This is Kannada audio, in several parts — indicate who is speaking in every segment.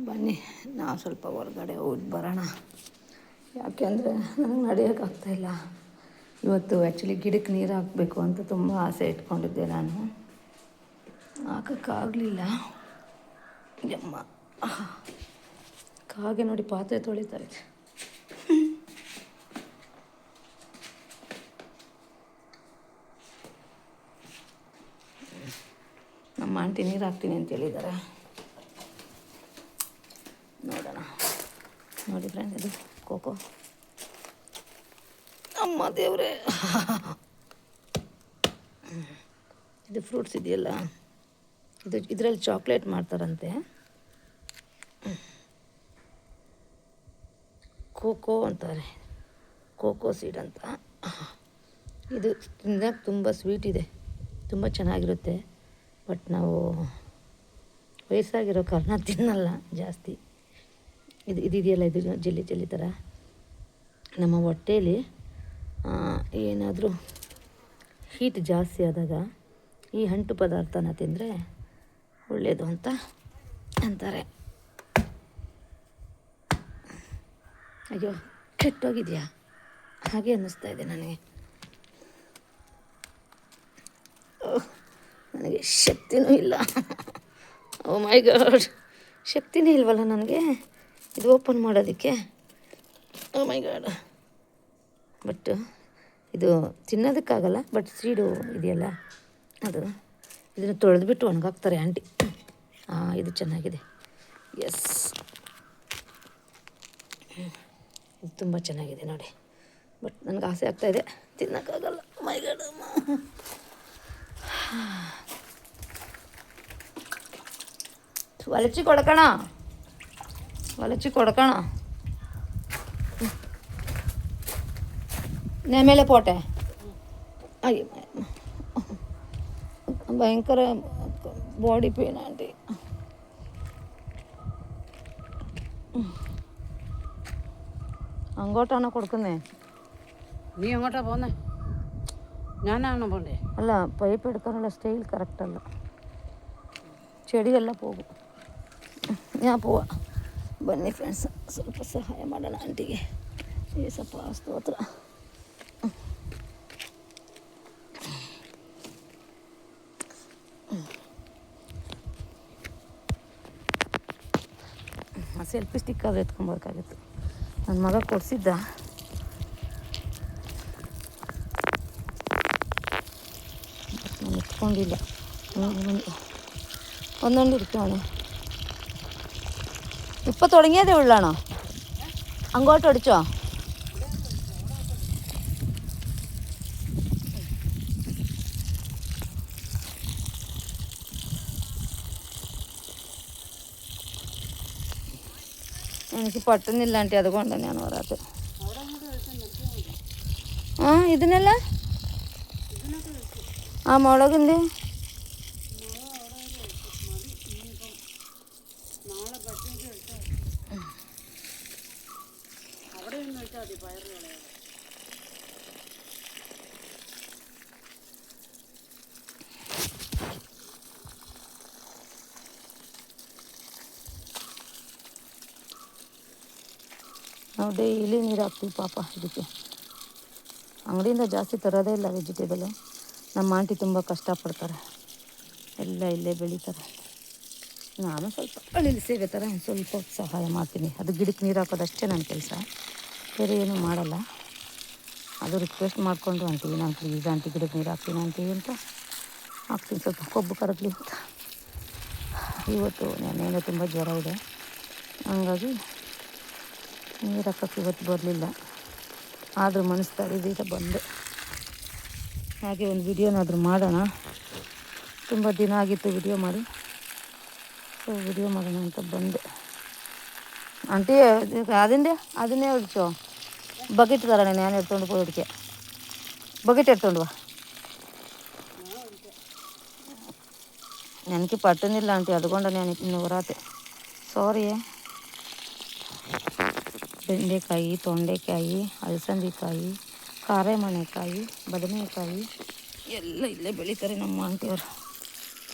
Speaker 1: ಬನ್ನಿ ನಾವು ಸ್ವಲ್ಪ ಹೊರಗಡೆ ಹೋಗಿ ಬರೋಣ. ಯಾಕೆಂದರೆ ನನಗೆ ನಡೆಯೋಕ್ಕಾಗ್ತಾಯಿಲ್ಲ. ಇವತ್ತು ಆ್ಯಕ್ಚುಲಿ ಗಿಡಕ್ಕೆ ನೀರು ಹಾಕಬೇಕು ಅಂತ ತುಂಬ ಆಸೆ ಇಟ್ಕೊಂಡಿದ್ದೆ ನಾನು. ಹಾಕೋಕ್ಕಾಗಲಿಲ್ಲ. ಯಮ್ಮ ಕಾಗೆ ನೋಡಿ ಪಾತ್ರೆ ತೊಳಿತಾ ಇದೆ. ನಮ್ಮ ಆಂಟಿ ನೀರು ಹಾಕ್ತೀನಿ ಅಂತ ಹೇಳಿದ್ದಾರೆ. ನೋಡೋಣ. ನೋಡಿ ಫ್ರೆಂಡ್, ಇದು ಕೋಕೋ. ಅಮ್ಮ ದೇವ್ರೆ, ಇದು ಫ್ರೂಟ್ಸ್ ಇದೆಯಲ್ಲ, ಇದರಲ್ಲಿ ಚಾಕ್ಲೇಟ್ ಮಾಡ್ತಾರಂತೆ. ಕೋಕೋ ಅಂತಾರೆ, ಕೋಕೋ ಸೀಡ್ ಅಂತ. ಇದು ತಿನ್ನೋಕೆ ತುಂಬ ಸ್ವೀಟ್ ಇದೆ, ತುಂಬ ಚೆನ್ನಾಗಿರುತ್ತೆ. ಬಟ್ ನಾವು ವಯಸ್ಸಾಗಿರೋ ಕಾರಣ ತಿನ್ನಲ್ಲ ಜಾಸ್ತಿ. ಇದೆಯಲ್ಲ, ಇದು ಜೆಲ್ಲಿ ಥರ ನಮ್ಮ ಹೊಟ್ಟೇಲಿ ಏನಾದರೂ ಹೀಟ್ ಜಾಸ್ತಿ ಆದಾಗ ಈ ಅಂಟು ಪದಾರ್ಥನ ತಿಂದರೆ ಒಳ್ಳೆಯದು ಅಂತ ಅಂತಾರೆ. ಅಯ್ಯೋ, ಕೆಟ್ಟೋಗಿದೆಯಾ ಹಾಗೆ ಅನ್ನಿಸ್ತಾ ಇದೆ ನನಗೆ. ನನಗೆ ಶಕ್ತಿನೂ ಇಲ್ಲ. ಓ ಮೈ ಗಾಡ್, ಶಕ್ತಿನೇ ಇಲ್ವಲ್ಲ ನನಗೆ ಇದು ಓಪನ್ ಮಾಡೋದಕ್ಕೆ. ಓ ಮೈ ಗಾಡ್. ಬಟ್ ಇದು ತಿನ್ನೋದಕ್ಕಾಗಲ್ಲ. ಬಟ್ ಸೀಡು ಇದೆಯಲ್ಲ, ಇದನ್ನು ತೊಳೆದ್ಬಿಟ್ಟು ಒಣಗಾಕ್ತಾರೆ ಆಂಟಿ. ಇದು ಚೆನ್ನಾಗಿದೆ. ಎಸ್, ಇದು ತುಂಬ ಚೆನ್ನಾಗಿದೆ ನೋಡಿ. ಬಟ್ ನನಗೆ ಆಸೆ ಆಗ್ತಾಯಿದೆ, ತಿನ್ನೋಕ್ಕಾಗಲ್ಲ. ಮೈ ಗಾಡ್. ಒಲಚಿ ಕೊಡ್ಕಣ ಮೇಲೆ ಪೋಟೆ. ಅಯ್ಯೋ, ಭಯಂಕರ ಬಾಡಿ ಪೇನ್ ಆಂಟಿ. അങ്ങോട്ടാണോ കൊടുക്കുന്നത്?
Speaker 2: നീ എങ്ങോട്ടാ പോകുന്നത്? ഞാനാണോ പോണ്ടേ?
Speaker 1: അല്ല, പൈപ്പ് എടുക്കാനുള്ള സ്റ്റൈൽ കറക്റ്റല്ല. ചെടിയെല്ലാം പോകും. ഞാൻ പോവാം. ಬನ್ನಿ ಫ್ರೆಂಡ್ಸ್, ಸ್ವಲ್ಪ ಸಹಾಯ ಮಾಡೋಣ ಆಂಟಿಗೆ. ಏಸಪ್ಪ ಸ್ತೋತ್ರ. ಸೆಲ್ಫಿ ಸ್ಟಿಕ್ ಆದರೂ ಎತ್ಕೊಬೇಕಾಗಿತ್ತು. ನನ್ನ ಮಗ ಕೊಡಿಸಿದ್ದ. ನಾನು ಎತ್ಕೊಂಡಿಲ್ಲ. ഒന്നുകൊണ്ട് ഇരിക്കുവാണ്. ഇപ്പം തുടങ്ങിയതേ ഉള്ളാണോ? അങ്ങോട്ട് അടിച്ചോ? എനിക്ക് പറ്റുന്നില്ല ആൻറ്റി, അതുകൊണ്ട് തന്നെയാണ് പറയാത്തത്. ഇതിനല്ല മുളകിൻ്റെ ನಾವು ಡೈಲಿ ನೀರು ಹಾಕ್ತೀವಿ ಪಾಪ ಇದಕ್ಕೆ. ಅಂಗಡಿಯಿಂದ ಜಾಸ್ತಿ ತರೋದೇ ಇಲ್ಲ ವೆಜಿಟೇಬಲು. ನಮ್ಮ ಆಂಟಿ ತುಂಬ ಕಷ್ಟಪಡ್ತಾರೆ, ಎಲ್ಲ ಇಲ್ಲೇ ಬೆಳೀತಾರೆ. ನಾನು ಸ್ವಲ್ಪ ಹಳ್ಳಿಲಿ ಸೇವೆ ಥರ ಸ್ವಲ್ಪ ಸಹಾಯ ಮಾಡ್ತೀನಿ. ಅದು ಗಿಡಕ್ಕೆ ನೀರು ಹಾಕೋದಷ್ಟೇ ನನ್ನ ಕೆಲಸ, ಬೇರೆ ಏನೂ ಮಾಡಲ್ಲ. ಅದು ರಿಕ್ವೆಸ್ಟ್ ಮಾಡಿಕೊಂಡು ಆಂಟಿ, ನಾನು ಪ್ಲೀಸ್ ಆಂಟಿ ಗಿಡಕ್ಕೆ ನೀರು ಹಾಕ್ತೀನಿ ಆಂಟಿ ಅಂತ ಹಾಕ್ತೀನಿ, ಸ್ವಲ್ಪ ಕೊಬ್ಬು ಕರಗಲಿ ಅಂತ. ಇವತ್ತು ನೆನ್ನೆಯಿಂದ ತುಂಬ ಜ್ವರ ಇದೆ, ಹಂಗಾಗಿ ನೀರು ಹಾಕೋಕ್ಕೆ ಇವತ್ತು ಬರಲಿಲ್ಲ. ಆದರೂ ಮನಸ್ಸು ತಡೆದಿದ್ದ ಬಂದೆ. ಹಾಗೆ ಒಂದು ವಿಡಿಯೋನಾದರೂ ಮಾಡೋಣ, ತುಂಬ ದಿನ ಆಗಿತ್ತು ವಿಡಿಯೋ ಮಾಡಿ. ಸೊ ವಿಡಿಯೋ ಮಾಡೋಣ ಅಂತ ಬಂದೆ. ಆಂಟಿ ಅದನ್ನೇ ಹೊಡಿಚೋ ಬಕೆಟ್ തരണേ, ഞാൻ എടുത്തുകൊണ്ട് പോയി ഒടിക്കാം. ബക്കറ്റ് എടുത്തുകൊണ്ട് വാ. എനിക്ക് പറ്റുന്നില്ല ആൻറ്റി, അതുകൊണ്ടാണ് ഞാൻ ഇന്ന് വരാത്തെ. സോറിയേ. ಬೆಂಡೆಕಾಯಿ, ತೊಂಡೆಕಾಯಿ, ಅಲಸಂದಿಕಾಯಿ, ಕಾರೆಮಣೆಕಾಯಿ, ಬದನೆಕಾಯಿ ಎಲ್ಲ ಇಲ್ಲೇ ಬೆಳೀತಾರೆ ನಮ್ಮ ಆಂಟಿಯವರು.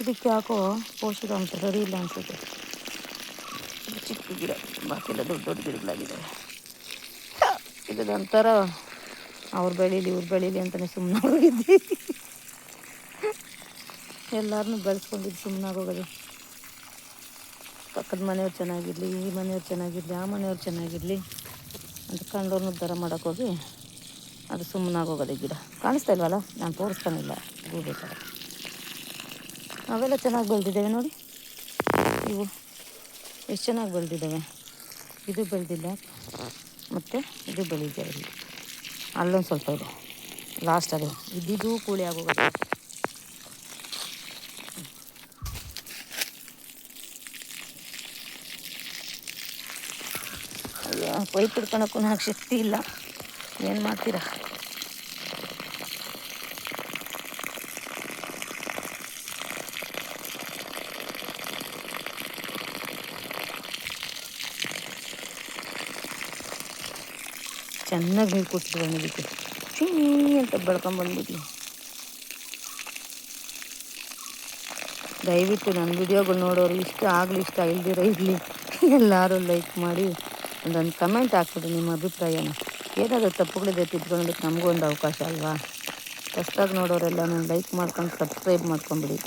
Speaker 1: ಇದಕ್ಕೆ ಯಾಕೋ ಪೋಷಕಾಂಶ ಸರಿ ಇಲ್ಲ ಅನಿಸುತ್ತೆ. ಚಿಕ್ಕ ಗಿಡ, ಬಾಕಿಲ್ಲ ದೊಡ್ಡ ದೊಡ್ಡ ಗಿಡಗಳಾಗಿದ್ದಾವೆ. ಇದೊಂಥರ ಅವ್ರು ಬೆಳೀಲಿ ಇವ್ರು ಬೆಳೀಲಿ ಅಂತಲೇ ಸುಮ್ಮನಾಗೋಗಿದ್ವಿ. ಎಲ್ಲರನ್ನೂ ಬೆಳೆಸ್ಕೊಂಡಿದ್ದು ಸುಮ್ಮನಾಗೋಗೋದು. ಪಕ್ಕದ ಮನೆಯವ್ರು ಚೆನ್ನಾಗಿರಲಿ, ಈ ಮನೆಯವ್ರು ಚೆನ್ನಾಗಿರಲಿ, ಆ ಮನೆಯವ್ರು ಚೆನ್ನಾಗಿರಲಿ ಅಂತ ಕಂಡವ್ರನ್ನ ಉದ್ಧಾರ ಮಾಡೋಕ್ಕೋಗಿ ಅದು ಸುಮ್ಮನಾಗೋಗೋದೆ. ಗಿಡ ಕಾಣಿಸ್ತಾ ಇಲ್ವಲ್ಲ, ನಾನು ತೋರಿಸ್ತಾನಿಲ್ಲ ಗೂಬೆ ಥರ. ಅವೆಲ್ಲ ಚೆನ್ನಾಗಿ ಬೆಳೆದಿದ್ದೇವೆ ನೋಡಿ, ಇವು ಎಷ್ಟು ಚೆನ್ನಾಗಿ ಬೆಳೆದಿದ್ದಾವೆ. ಇದು ಬೆಳೆದಿಲ್ಲ, ಮತ್ತು ಇದು ಬೆಳೀತಾ ಇಲ್ಲ. ಅಲ್ಲೊಂದು ಸ್ವಲ್ಪ ಇದೆ ಲಾಸ್ಟ್, ಅದು ಇದ್ದಿದ್ದು ಕೂಳಿ ಆಗೋಗೋದು. ಪೈಪ್ ಹಿಡ್ಕೊಳಕ್ಕೂ ನನಗೆ ಶಕ್ತಿ ಇಲ್ಲ, ಏನು ಮಾಡ್ತೀರಾ. ಚೆನ್ನಾಗಿ ನೀರು ಕೊಟ್ಟಿದ್ವಿ ಇದಕ್ಕೆ, ಚೀ ಅಂತ ಬೆಳ್ಕೊಂಬಂದ್ಬಿಟ್ಟು. ದಯವಿಟ್ಟು ನನ್ನ ವಿಡಿಯೋಗಳು ನೋಡೋರು ಇಷ್ಟ ಆಗಲಿ ಇಷ್ಟ ಇಲ್ದಿರೋ ಇರಲಿ, ಎಲ್ಲರೂ ಲೈಕ್ ಮಾಡಿ ಒಂದೊಂದು ಕಮೆಂಟ್ ಹಾಕ್ಬಿಡಿ ನಿಮ್ಮ ಅಭಿಪ್ರಾಯನ. ಏನಾದರೂ ತಪ್ಪುಗಳಿದೆ ತಿದ್ಕೊಳ್ಳೋದಕ್ಕೆ ನಮಗೂ ಒಂದು ಅವಕಾಶ ಅಲ್ವಾ. ಫಸ್ಟಾಗಿ ನೋಡೋರೆಲ್ಲ ನಾನು ಲೈಕ್ ಮಾಡ್ಕೊಂಡು ಸಬ್ಸ್ಕ್ರೈಬ್ ಮಾಡ್ಕೊಂಬಿಡಿ.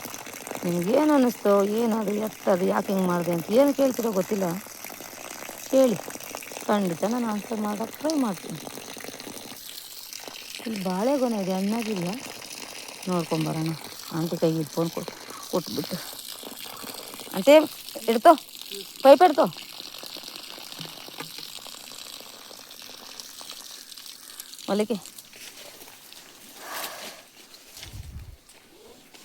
Speaker 1: ನಿಮ್ಗೇನು ಅನ್ನಿಸ್ತೋ, ಏನದು ಎತ್ತದು ಯಾಕೆ ಹಿಂಗೆ ಮಾಡಿದೆ ಅಂತ ಏನು ಕೇಳ್ತಿರೋ ಗೊತ್ತಿಲ್ಲ, ಕೇಳಿ, ಖಂಡಿತ ನಾನು ಆನ್ಸರ್ ಮಾಡೋಕ್ಕೆ ಟ್ರೈ ಮಾಡ್ತೀನಿ. ಇಲ್ಲಿ ಬಾಳೆಗೊನೆ ಇದೆ, ಹಣ್ಣಾಗಿಲ್ಲ, ನೋಡ್ಕೊಂಬರೋಣ. ಆಂಟಿ ಕೈಗೆ ಇಟ್ಕೊಂಡು ಕೊಟ್ಬಿಟ್ಟು, ಅಂಟೇ ಇಡ್ತೋ ಪೈಪ್ ಇಡ್ತೋ. ಹೊಲಿಗೆ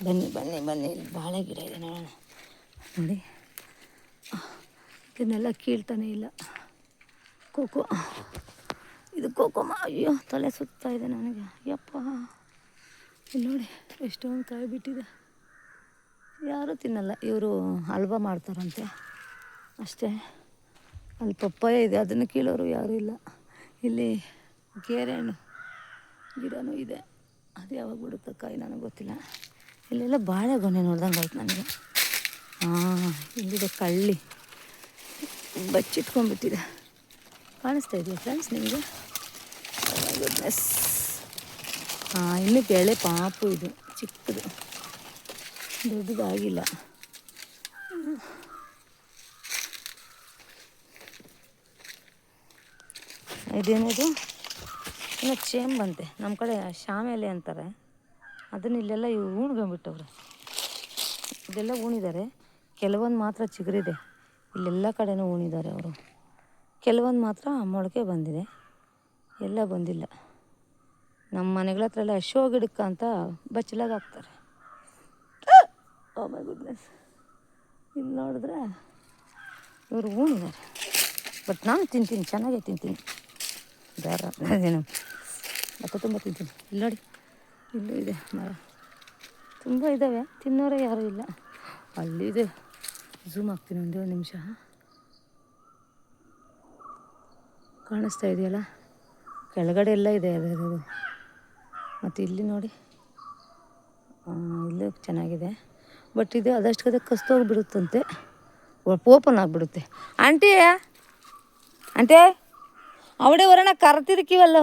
Speaker 1: ಬನ್ನಿ ಬನ್ನಿ ಬನ್ನಿ, ಬಾಳೆ ಗಿಡ ಇದೆ ನೋಡೋಣ. ನೋಡಿ ಇದನ್ನೆಲ್ಲ ಕೀಳ್ತಾನೆ ಇಲ್ಲ. ಕೋಕೋ, ಇದು ಕೋಕೋಮ. ಅಯ್ಯೋ ತಲೆ ಸುತ್ತಾ ಇದೆ ನನಗೆ, ಯಪ್ಪ. ಇಲ್ಲಿ ನೋಡಿ ಎಷ್ಟೊಂದು ಕಾಯಿ ಬಿಟ್ಟಿದೆ, ಯಾರೂ ತಿನ್ನಲ್ಲ. ಇವರು ಹಲ್ವಾ ಮಾಡ್ತಾರಂತೆ ಅಷ್ಟೇ. ಅಲ್ಲಿ ಪಪ್ಪಾಯ ಇದೆ, ಅದನ್ನು ಕೀಳೋರು ಯಾರೂ ಇಲ್ಲ. ಇಲ್ಲಿ ಗೇರೆಹಣ್ಣು ಗಿಡನೂ ಇದೆ, ಅದು ಯಾವಾಗ ಬಿಡುತ್ತೋ ಕಾಯಿ ನನಗೆ ಗೊತ್ತಿಲ್ಲ. ಇಲ್ಲೆಲ್ಲ ಬಾಳೆಗೊನೆ ನೋಡ್ದಂಗೆ ಆಯ್ತು ನನಗೆ. ಇಲ್ಲಿದೆ ಕಳ್ಳಿ, ಬಚ್ಚಿಟ್ಕೊಂಡ್ಬಿಟ್ಟಿದೆ. ಕಾಣಿಸ್ತಾ ಇದೆಯಾ ಫ್ರೆಂಡ್ಸ್ ನಿಮಗೆ? ಗುಡ್ನೆಸ್. ಇನ್ನೂ ಬೆಳೆ ಪಾಪು, ಇದು ಚಿಕ್ಕದು, ದೊಡ್ಡದಾಗಿಲ್ಲ. ಇದೇನಿದು, ಇನ್ನು ಚೇಂಬಂತೆ, ನಮ್ಮ ಕಡೆ ಶಾಮೆಲೆ ಅಂತಾರೆ ಅದನ್ನು. ಇಲ್ಲೆಲ್ಲ ಇವು ಉಣ್ಕೊಂಬಿಟ್ಟವ್ರೆ, ಇದೆಲ್ಲ ಉಣಿದ್ದಾರೆ. ಕೆಲವೊಂದು ಮಾತ್ರ ಚಿಗುರಿದೆ, ಇಲ್ಲೆಲ್ಲ ಕಡೆನೂ ಉಣಿದ್ದಾರೆ ಅವರು. ಕೆಲವೊಂದು ಮಾತ್ರ ಮೊಳಕೆ ಬಂದಿದೆ, ಎಲ್ಲ ಬಂದಿಲ್ಲ. ನಮ್ಮ ಮನೆಗಳ ಹತ್ರ ಎಲ್ಲ ಶೋ ಗಿಡಕ್ಕೆ ಅಂತ ಬಚ್ಚಲಾಗ ಹಾಕ್ತಾರೆ. ಓ ಮೈ ಗುಡ್ನೆಸ್, ಇಲ್ಲಿ ನೋಡಿದ್ರೆ ಇವರು ಉಣಿದ್ದಾರೆ. ಬಟ್ ನಾನು ತಿಂತೀನಿ, ಚೆನ್ನಾಗೇ ತಿಂತೀನಿ. ಬೇಡ ಅದೇನು ಭತ್ತ ತುಂಬ ತಿಂತೀನಿ. ಇಲ್ಲಿ ನೋಡಿ, ಇಲ್ಲೂ ಇದೆ ಮರ, ತುಂಬ ಇದ್ದಾವೆ, ತಿನ್ನೋರೇ ಯಾರೂ ಇಲ್ಲ. ಅಲ್ಲಿದೆ, ಝೂಮ್ ಹಾಕ್ತೀನಿ ಒಂದೇ ಒಂದು ನಿಮಿಷ. ಕಾಣಿಸ್ತಾ ಇದೆಯಲ್ಲ, ಕೆಳಗಡೆ ಎಲ್ಲ ಇದೆ ಅದು. ಮತ್ತು ಇಲ್ಲಿ ನೋಡಿ, ಇಲ್ಲೂ ಚೆನ್ನಾಗಿದೆ. ಬಟ್ ಇದು ಅದಷ್ಟು ಕದೆ ಕಸ್ತೋಗಿಬಿಡುತ್ತಂತೆ, ಓಪನ್ ಆಗಿಬಿಡುತ್ತೆ. ಆಂಟಿ ಆಂಟಿ അവിടെ ഒരെണ്ണം കറുത്തിരിക്കുമല്ലോ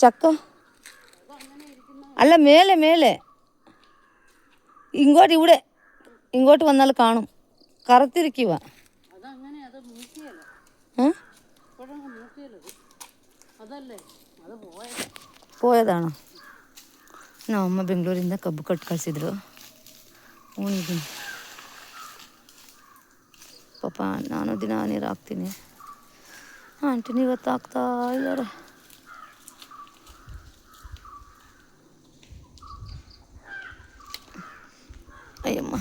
Speaker 1: ചക്ക. അല്ല മേലെ മേലെ ഇങ്ങോട്ട് വന്നാൽ കാണും, കറുത്തിരിക്കുക. പോയതാണോ? ನಮ್ಮಮ್ಮ ಬೆಂಗಳೂರಿಂದ ಕಬ್ಬು ಕಟ್ಟು ಕಳಿಸಿದ್ರು, ಉಣಿದ್ದೀನಿ. ಪಾಪ ನಾನು ದಿನ ನೀರು ಹಾಕ್ತೀನಿ, ಆಂಟಿನ ಇವತ್ತು ಹಾಕ್ತಾ ಇದ್ದಾರೆ. ಅಯ್ಯಮ್ಮ,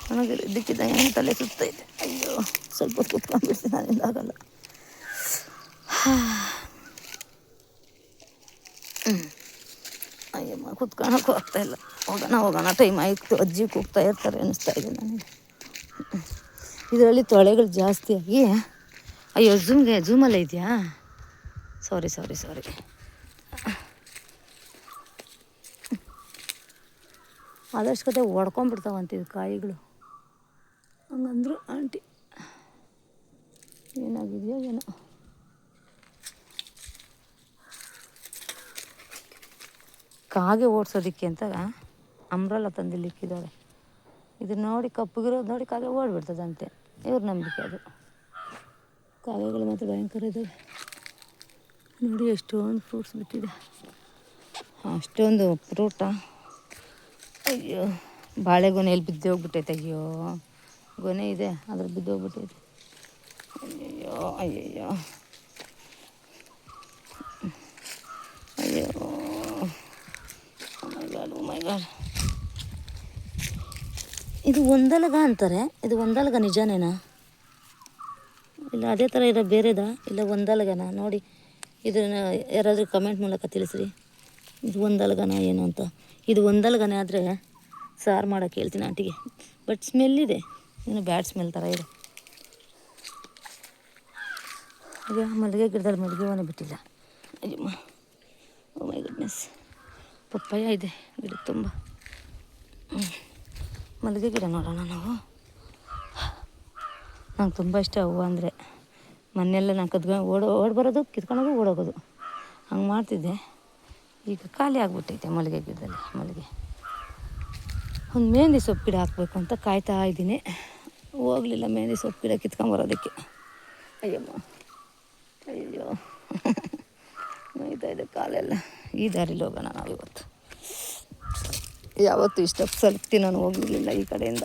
Speaker 1: ನನಗೆ ಇದಕ್ಕಿದ್ದ ಏನು ತಲೆ ಸುತ್ತೈತೆ. ಅಯ್ಯೋ, ಸ್ವಲ್ಪ ಕುತ್ಕೊಂಡ್ಬಿಡ್ತೀನಿ, ನಾನಿಂದ ಆಗಲ್ಲ. ಅಯ್ಯಮ್ಮ, ಕುತ್ಕೊಳ್ಳೋಕ್ಕೂ ಆಗ್ತಾಯಿಲ್ಲ. ಹೋಗೋಣ ಟೈಮ್ ಆಯಿತು, ಅಜ್ಜಿ ಕೂಗ್ತಾ ಇರ್ತಾರೆ ಅನ್ನಿಸ್ತಾ ಇದೆ ನನಗೆ. ಇದರಲ್ಲಿ ತೊಳೆಗಳು ಜಾಸ್ತಿ ಆಗಿ, ಅಯ್ಯೋ ಝೂಮಲ್ಲೇ ಇದೆಯಾ? ಸಾರಿ. ಆದಷ್ಟು ಕತೆ ಹೊಡ್ಕೊಂಡ್ಬಿಡ್ತಾವಂತಿದ್ದು ಕಾಯಿಗಳು, ಹಂಗಂದ್ರು ಆಂಟಿ. ಏನಾಗಿದೆಯೋ ಏನೋ. ಕಾಗೆ ಓಡಿಸೋದಕ್ಕೆ ಅಂತ ಅಂಬ್ರಲ್ಲ ತಂದಿಲ್ಲಿಕ್ಕಿದ್ದಾರೆ. ಇದು ನೋಡಿ ಕಪ್ಪಗಿರೋದು ನೋಡಿ ಕಾಗೆ ಓಡಿಬಿಡ್ತದಂತೆ, ಇವ್ರ ನಂಬಿಕೆ ಅದು. ಕಾಗೆಗಳು ಮಾತ್ರ ಭಯಂಕರ ಇದ್ದಾವೆ ನೋಡಿ. ಎಷ್ಟೊಂದು ಫ್ರೂಟ್ಸ್ ಬಿಟ್ಟಿದೆ, ಅಷ್ಟೊಂದು ಫ್ರೂಟ. ಅಯ್ಯೋ, ಬಾಳೆಗೊನೆಯಲ್ಲಿ ಬಿದ್ದೋಗ್ಬಿಟ್ಟೈತೆ. ಅಯ್ಯೋ, ಗೊನೆ ಇದೆ ಅದ್ರ ಬಿದ್ದೋಗ್ಬಿಟ್ಟೈತೆ. ಅಯ್ಯಯ್ಯೋ ಅಯ್ಯಯ್ಯೋ ಅಯ್ಯೋ, ಮೈ ಗಾಡ್. ಇದು ಒಂದಲಗ ಅಂತಾರೆ, ಇದು ಒಂದಲಗ ನಿಜನೇನಾ ಇಲ್ಲ ಅದೇ ಥರ ಇರೋ ಬೇರೆದಾ ಇಲ್ಲ ಒಂದಲಗನ ನೋಡಿ. ಇದನ್ನು ಯಾರಾದರೂ ಕಮೆಂಟ್ ಮೂಲಕ ತಿಳಿಸ್ರಿ, ಇದು ಒಂದಲಗನ ಏನು ಅಂತ. ಇದು ಒಂದಲಗನೆ ಆದರೆ ಸಾರು ಮಾಡೋಕ್ಕೆ ಹೇಳ್ತೀನಿ ಆಂಟಿಗೆ. ಬಟ್ ಸ್ಮೆಲ್ ಇದೆ, ಏನು ಬ್ಯಾಡ್ ಸ್ಮೆಲ್ ಥರ ಇದೆ. ಈಗ ಮಲ್ಲಿಗೆ ಗಿಡದಲ್ಲಿ ಮಲ್ಲಿಗೆ ಹೂವೇ ಬಿಟ್ಟಿಲ್ಲ. ಅಯ್ಯಮ್ಮ, ಓ ಮೈ ಗುಡ್ನೆಸ್. ಪಪ್ಪಾಯ ಇದೆ ಗಿಡಕ್ಕೆ ತುಂಬ. ಮಲ್ಲಿಗೆ ಗಿಡ ನೋಡೋಣ ನಾವು. ನಂಗೆ ತುಂಬ ಇಷ್ಟ ಹೂವು ಅಂದರೆ. ಮೊನ್ನೆಲ್ಲ ನಾನು ಓಡಿ ಬರೋದು, ಕಿತ್ಕೊಳ್ಳೋದು, ಓಡೋಗೋದು ಹಂಗೆ ಮಾಡ್ತಿದ್ದೆ. ಈಗ ಖಾಲಿ ಆಗಿಬಿಟ್ಟೈತೆ ಮಲ್ಲಿಗೆ ಗಿಡದಲ್ಲಿ ಮಲ್ಲಿಗೆ. ಒಂದು ಮೆಹಂದಿ ಸೊಪ್ಪು ಗಿಡ ಹಾಕಬೇಕು ಅಂತ ಕಾಯ್ತಾ ಇದ್ದೀನಿ. ಹೋಗಲಿಲ್ಲ ಮೆಹಂದಿ ಸೊಪ್ಪು ಗಿಡ ಕಿತ್ಕೊಂಬರೋದಕ್ಕೆ. ಅಯ್ಯಮ್ಮ, ಅಯ್ಯೋ ನೋಯ್ತಾ ಇದೆ ಕಾಲೆಲ್ಲ. ಈ ದಾರಿಲಿ ಹೋಗೋಣ ನಾವು ಇವತ್ತು. ಯಾವತ್ತೂ ಇಷ್ಟ ಸಲ್ತಿ ನಾನು ಹೋಗಿರಲಿಲ್ಲ ಈ ಕಡೆಯಿಂದ.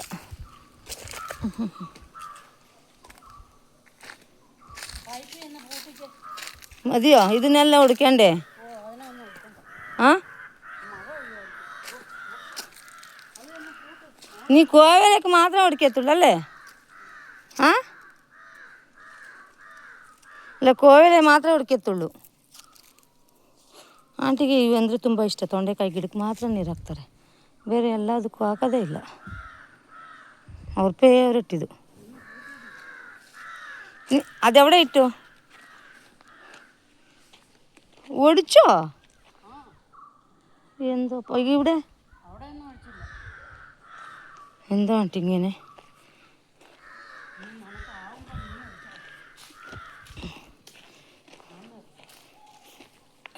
Speaker 1: ಮದಿಯೋ ಇದನ್ನೆಲ್ಲ ಹುಡ್ಕೊಂಡೆ. ಹಾಂ, ನೀ ಕೋವೆಲಕ್ಕೆ ಮಾತ್ರ ಹುಡ್ಕೇತುಳ್ಳಲ್ಲೇ. ಹಾಂ, ಇಲ್ಲ ಕೋವೆಲೆ ಮಾತ್ರ ಹುಡ್ಕೇತುಳ್ಳು. ಆಂಟಿಗೆ ಇವು ಅಂದರೆ ತುಂಬ ಇಷ್ಟ. ತೊಂಡೆಕಾಯಿ ಗಿಡಕ್ಕೆ ಮಾತ್ರ ನೀರು ಹಾಕ್ತಾರೆ, ಬೇರೆ ಎಲ್ಲದಕ್ಕೂ ಹಾಕೋದೇ ಇಲ್ಲ. ಅವ್ರ ಫೇವ್ರೆಟ್ ಇದು. ಅದೆವಡೆ ಇಟ್ಟು ಒಡಿಚೋ ಎಂದಪ್ಪ ഇവിടെ എന്തോ ആണ്ടി ഇങ്ങനെ.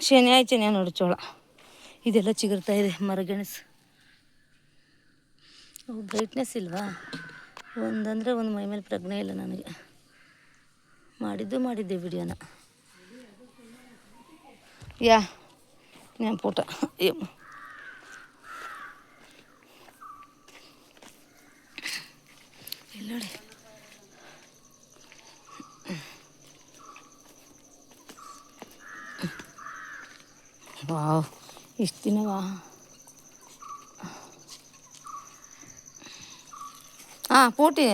Speaker 1: ಶನಿಯಾഴ്ച ನಾನು ಹೊಡಿಚೋಳ. ಇದೆಲ್ಲ ಚಿಗುರ್ತಾ ಇದೆ ಮರಗೆಣಸು. ಬ್ರೈಟ್ನೆಸ್ ಇಲ್ವಾ ಒಂದಂದರೆ ಒಂದು ಮೈ ಮೇಲೆ ಪ್ರಜ್ಞೆ ಇಲ್ಲ ನನಗೆ. ಮಾಡಿದ್ದೆ ವಿಡಿಯೋನ. ಯಾ ನಾನು ಪುಟ ಎಲ್ಲೋಡಿ. ವಾವ್, ಇಷ್ಟು ದಿನವಾ. ಹಾಂ, ಪೂಟಿ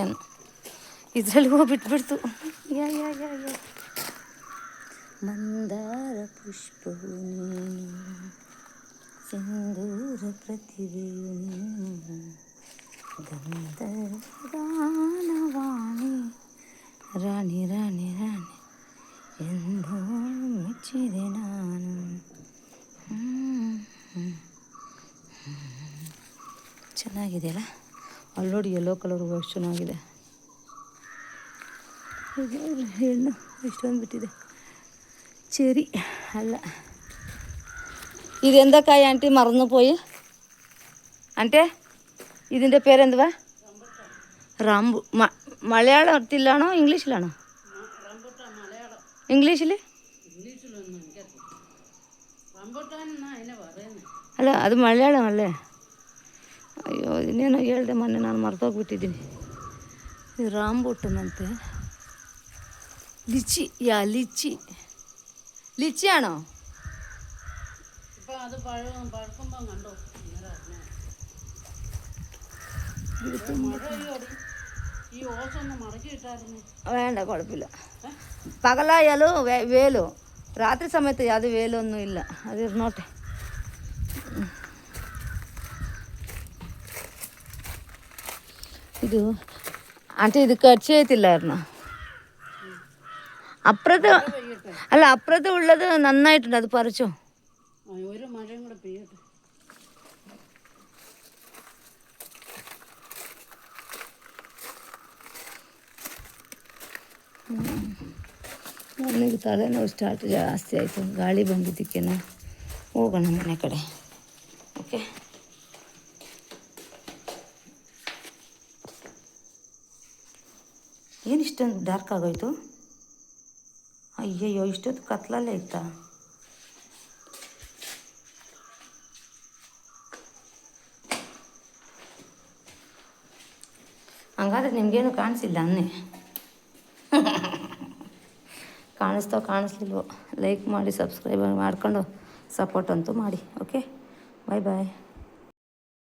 Speaker 1: ಇದರಲ್ಲಿ ಹೋಗ್ಬಿಟ್ಬಿಡ್ತು. ಯಾ ಯಾ ಯಾ ಯಾ ಮಂದಾರ ಪುಷ್ಪವು ನೀನು, ಸಿಂಧೂರ ಪ್ರತಿಭೆಯು ನೀನು, ಗಂಧರ್ವಗಾನವಾಣಿ, ರಾಣಿ ರಾಣಿ ರಾಣಿ ಎಂದೋ ಮೆಚ್ಚಿದೆ ನಾನು. ಚೆನ್ನಾಗಿದೆಯಲ್ಲ. ಅಲ್ಲಿ ನೋಡಿ ಯೆಲ್ಲೋ ಕಲರ್ ಎಷ್ಟು ಚೆನ್ನಾಗಿದೆ. ಹೆಣ್ಣು ಎಷ್ಟೊಂದು ಬಿಟ್ಟಿದೆ. ചെറി അല്ല ഇതെന്താ കായ ആൻറ്റി മറന്നു പോയി ആൻറ്റേ ഇതിൻ്റെ പേരെന്തുവാ റാമ്പു മലയാളം അർത്ഥത്തിലാണോ ഇംഗ്ലീഷിലാണോ ഇംഗ്ലീഷിൽ അല്ല അത് മലയാളം അല്ലേ അയ്യോ ഇതിನೇನೋ ಹೇಳಿದೆ ಮೊನ್ನೆ ನಾನು ಮರ್ತೋಗ್ಬಿಟ್ಟಿದ್ದೀನಿ ಇದು ರಾಂಬೂಟನಂತೆ ലിച്ചി യാ ലിച്ചി ലിച്ചി ആണോ വേണ്ട കുഴപ്പമില്ല പകലായാലും വേലു രാത്രി സമയത്ത് യാതൊരു വേലൊന്നും ഇല്ല അത് ഇരുന്നോട്ടെ ಇದು ಆಂಟಿ ಇದು ಖರ್ಚು ಐತಿಲ್ಲಾയിരുന്ന അപ്പുറത്ത് അല്ല അപ്പുറത്ത് ഉള്ളത് നന്നായിട്ടുണ്ട് അത് പറിച്ചോ ഒരു മഴയും കൂടെ പെയ്യട്ടെ ನನಗೆ ತಲೆನೋವು ಸ್ಟಾರ್ಟ್ ಜಾಸ್ತಿ ಆಯಿತು, ಗಾಳಿ ಬಂದಿದ್ದಕ್ಕೇನೋ. ಹೋಗೋಣ ಮನೆ ಕಡೆ. ಓಕೆ, ಏನು ಇಷ್ಟೊಂದು ಡಾರ್ಕ್ ಆಗೋಯ್ತು? ಅಯ್ಯಯ್ಯೋ, ಇಷ್ಟೊತ್ತು ಕತ್ಲಲ್ಲೇ ಇತ್ತಾ? ಹಂಗಾದ್ರೆ ನಿಮಗೇನು ಕಾಣಿಸಿಲ್ಲ ಅನ್ನೆ. ಕಾಣಿಸ್ಲಿಲ್ವೋ? ಲೈಕ್ ಮಾಡಿ, ಸಬ್ಸ್ಕ್ರೈಬ್ ಮಾಡ್ಕೊಂಡು ಸಪೋರ್ಟ್ ಅಂತೂ ಮಾಡಿ. ಓಕೆ, ಬಾಯ್ ಬಾಯ್.